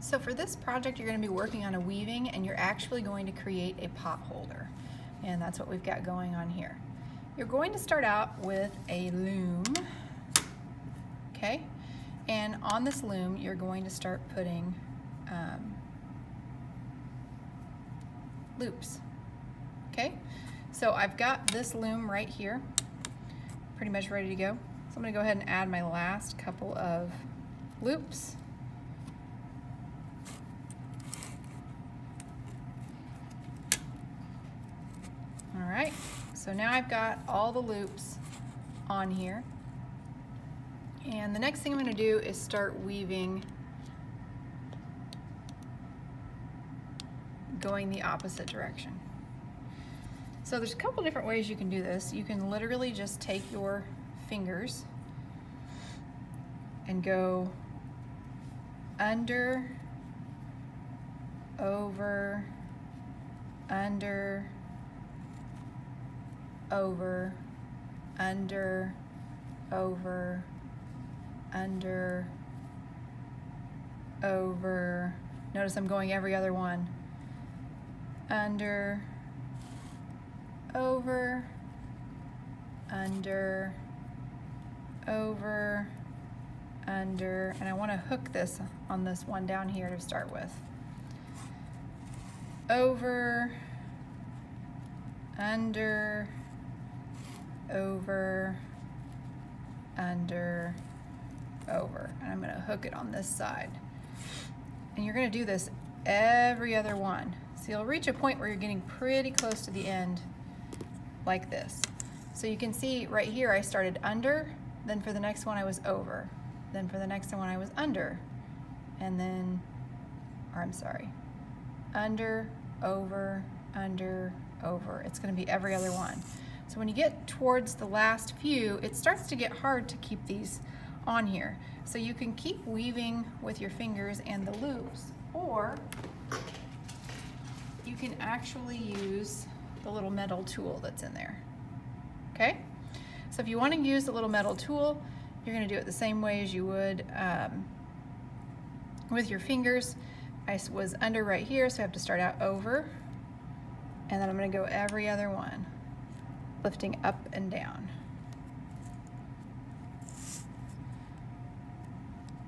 So for this project, you're going to be working on a weaving, and you're actually going to create a pot holder. And that's what we've got going on here. You're going to start out with a loom, okay? And on this loom, you're going to start putting loops, okay? So I've got this loom right here, pretty much ready to go. So I'm going to go ahead and add my last couple of loops. All right, so now I've got all the loops on here. And the next thing I'm going to do is start weaving going the opposite direction. So there's a couple different ways you can do this. You can literally just take your fingers and go under, over, under, over, under, over, under, over. Notice I'm going every other one. Under, over, under, over, under, and I want to hook this on this one down here to start with. Over, under, over, under, over, and I'm going to hook it on this side. And you're going to do this every other one. So you'll reach a point where you're getting pretty close to the end like this. So you can see right here I started under, then for the next one I was over, then for the next one I was under, and then, or I'm sorry, under, over, under, over. It's going to be every other one. So when you get towards the last few, it starts to get hard to keep these on here. So you can keep weaving with your fingers and the loops, or you can actually use the little metal tool that's in there, okay? So if you want to use the little metal tool, you're going to do it the same way as you would with your fingers. I was under right here, so I have to start out over, and then I'm going to go every other one, lifting up and down.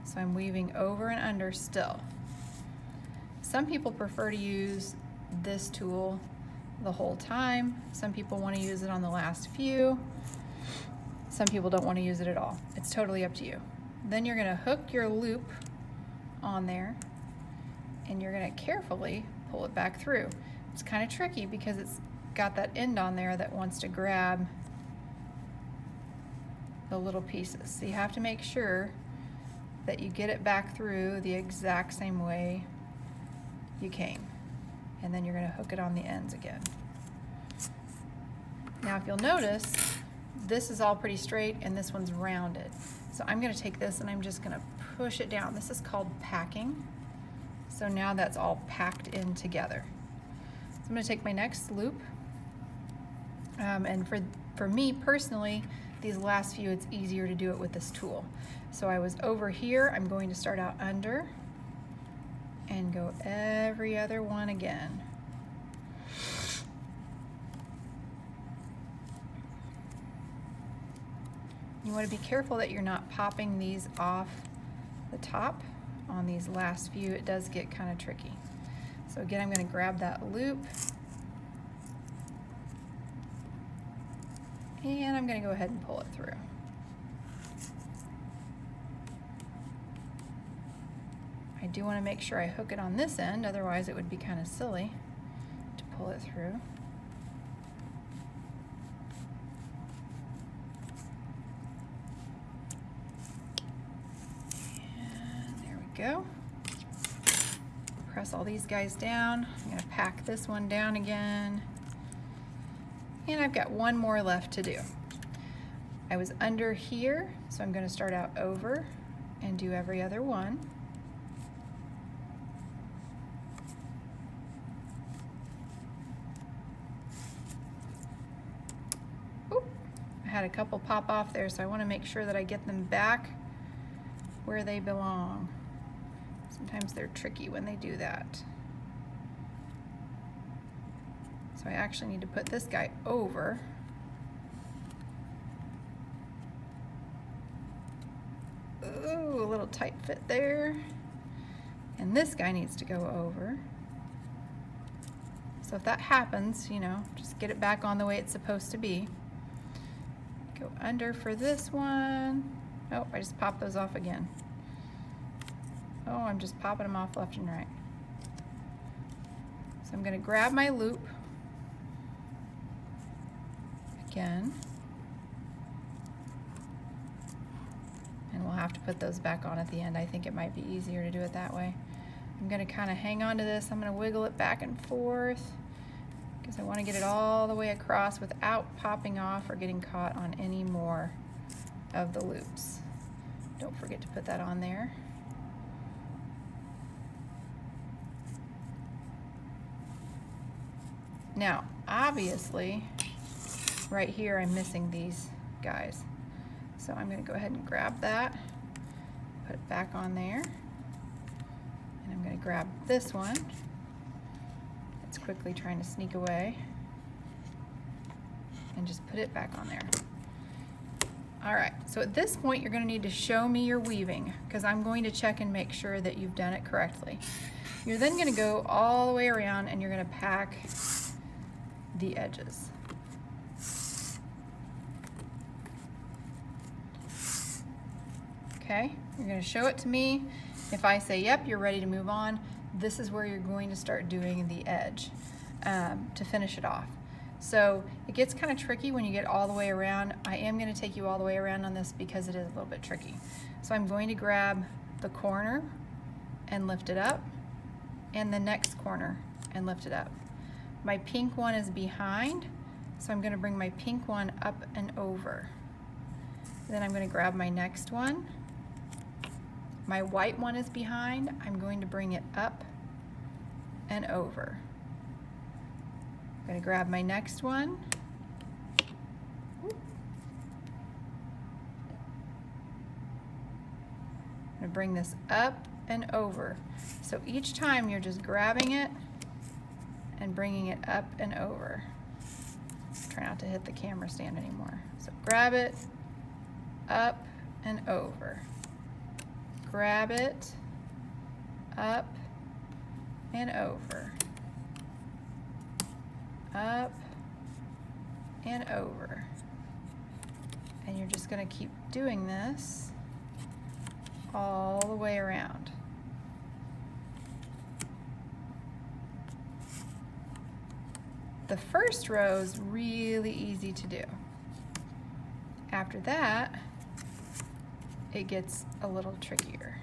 So I'm weaving over and under still. Some people prefer to use this tool the whole time. Some people want to use it on the last few. Some people don't want to use it at all. It's totally up to you. Then you're going to hook your loop on there, and you're going to carefully pull it back through. It's kind of tricky because it's got that end on there that wants to grab the little pieces. So you have to make sure that you get it back through the exact same way you came. And then you're going to hook it on the ends again. Now if you'll notice, this is all pretty straight and this one's rounded. So I'm going to take this and I'm just going to push it down. This is called packing. So now that's all packed in together. So I'm going to take my next loop. And for me personally, these last few, it's easier to do it with this tool. So I was over here, I'm going to start out under and go every other one again. You want to be careful that you're not popping these off the top on these last few. It does get kind of tricky. So again, I'm going to grab that loop and I'm going to go ahead and pull it through. I do want to make sure I hook it on this end, otherwise it would be kind of silly to pull it through. And there we go. Press all these guys down. I'm going to pack this one down again. And I've got one more left to do. I was under here, so I'm going to start out over and do every other one. Had a couple pop off there, so I want to make sure that I get them back where they belong. Sometimes they're tricky when they do that. So I actually need to put this guy over. Ooh, a little tight fit there. And this guy needs to go over. So if that happens, you know, just get it back on the way it's supposed to be. Go under for this one. Oh, I just popped those off again. Oh, I'm just popping them off left and right. So I'm going to grab my loop again. And we'll have to put those back on at the end. I think it might be easier to do it that way. I'm going to kind of hang on to this. I'm going to wiggle it back and forth because I want to get it all the way across without popping off or getting caught on any more of the loops. Don't forget to put that on there. Now, obviously, right here I'm missing these guys. So I'm going to go ahead and grab that, put it back on there, and I'm going to grab this one. It's quickly trying to sneak away, and just put it back on there. All right, so at this point you're going to need to show me your weaving because I'm going to check and make sure that you've done it correctly. You're then going to go all the way around and you're going to pack the edges. Okay, you're going to show it to me. If I say, yep, you're ready to move on, this is where you're going to start doing the edge to finish it off. So it gets kind of tricky when you get all the way around. I am going to take you all the way around on this because it is a little bit tricky. So I'm going to grab the corner and lift it up, and the next corner and lift it up. My pink one is behind, so I'm going to bring my pink one up and over. Then I'm going to grab my next one. My white one is behind. I'm going to bring it up and over. I'm going to grab my next one. I'm going to bring this up and over. So each time you're just grabbing it and bringing it up and over. Try not to hit the camera stand anymore. So grab it, up and over. Grab it, up and over. Up and over. And you're just going to keep doing this all the way around. The first row is really easy to do. After that, it gets a little trickier.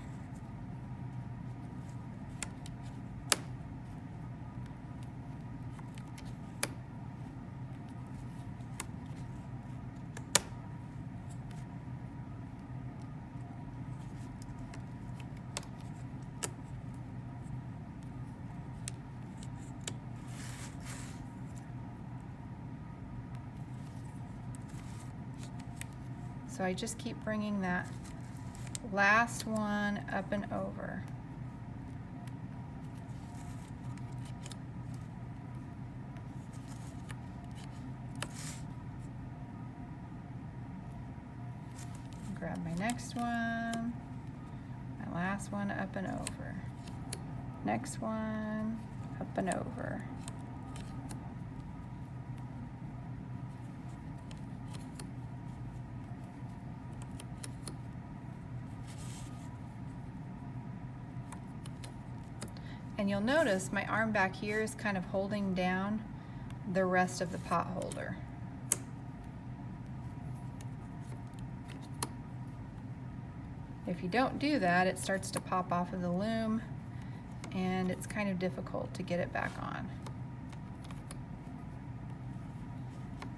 So I just keep bringing that last one up and over. Grab my next one, my last one up and over. Next one, up and over. And you'll notice my arm back here is kind of holding down the rest of the pot holder. If you don't do that, it starts to pop off of the loom and it's kind of difficult to get it back on.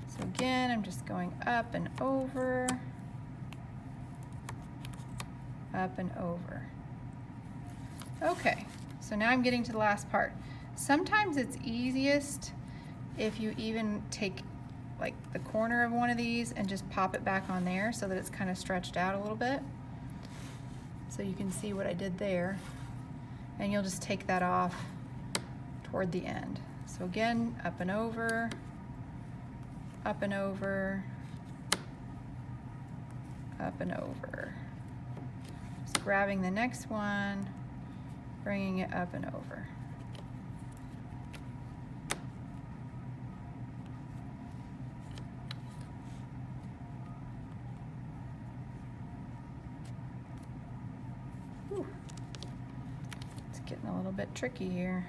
So again, I'm just going up and over, up and over. Okay. So now I'm getting to the last part. Sometimes it's easiest if you even take like the corner of one of these and just pop it back on there so that it's kind of stretched out a little bit. So you can see what I did there. and you'll just take that off toward the end. So again, up and over, up and over, up and over. Just grabbing the next one, bringing it up and over. Whew. It's getting a little bit tricky here.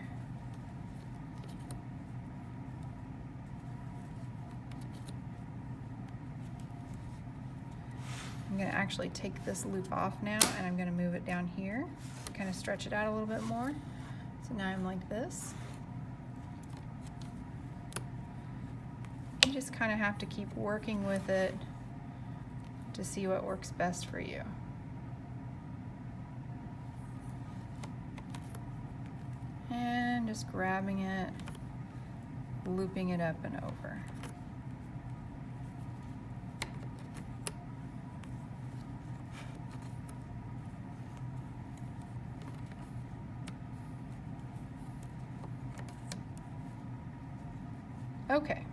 I'm going to actually take this loop off now, and I'm going to move it down here, kind of stretch it out a little bit more. So now I'm like this. You just kind of have to keep working with it to see what works best for you. And just grabbing it, looping it up and over. Okay,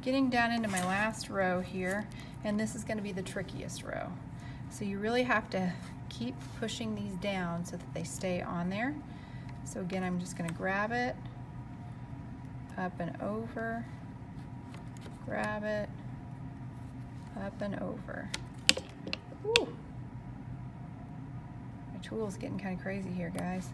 getting down into my last row here, and this is going to be the trickiest row. So you really have to keep pushing these down so that they stay on there. So again, I'm just going to grab it, up and over, grab it, up and over. Ooh. My tool's getting kind of crazy here, guys.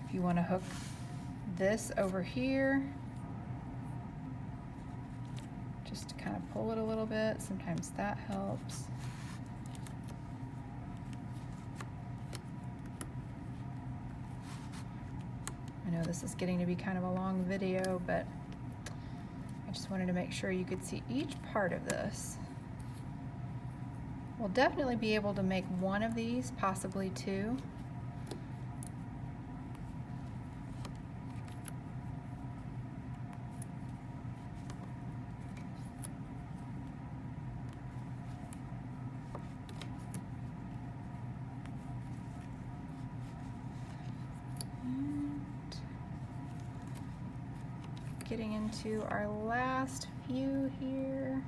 If you want to hook this over here, just to kind of pull it a little bit, sometimes that helps. I know this is getting to be kind of a long video, but I just wanted to make sure you could see each part of this. We'll definitely be able to make one of these, possibly two. Getting into our last few here.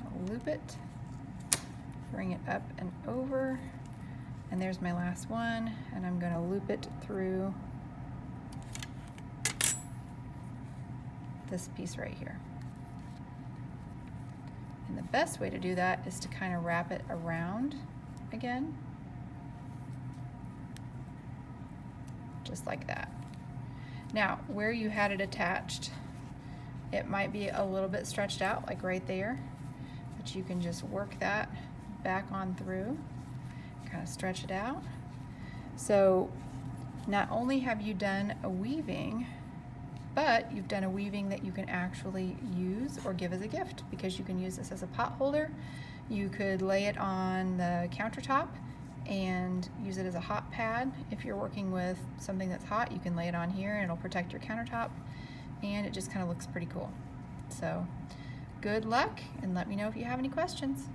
I'll loop it, bring it up and over, and there's my last one, and I'm going to loop it through this piece right here. And the best way to do that is to kind of wrap it around again, just like that. Now, where you had it attached, it might be a little bit stretched out, like right there, but you can just work that back on through, kind of stretch it out. So not only have you done a weaving, but you've done a weaving that you can actually use or give as a gift, because you can use this as a pot holder. You could lay it on the countertop and use it as a hot pad. If you're working with something that's hot, you can lay it on here and it'll protect your countertop, and it just kind of looks pretty cool. So good luck, and let me know if you have any questions.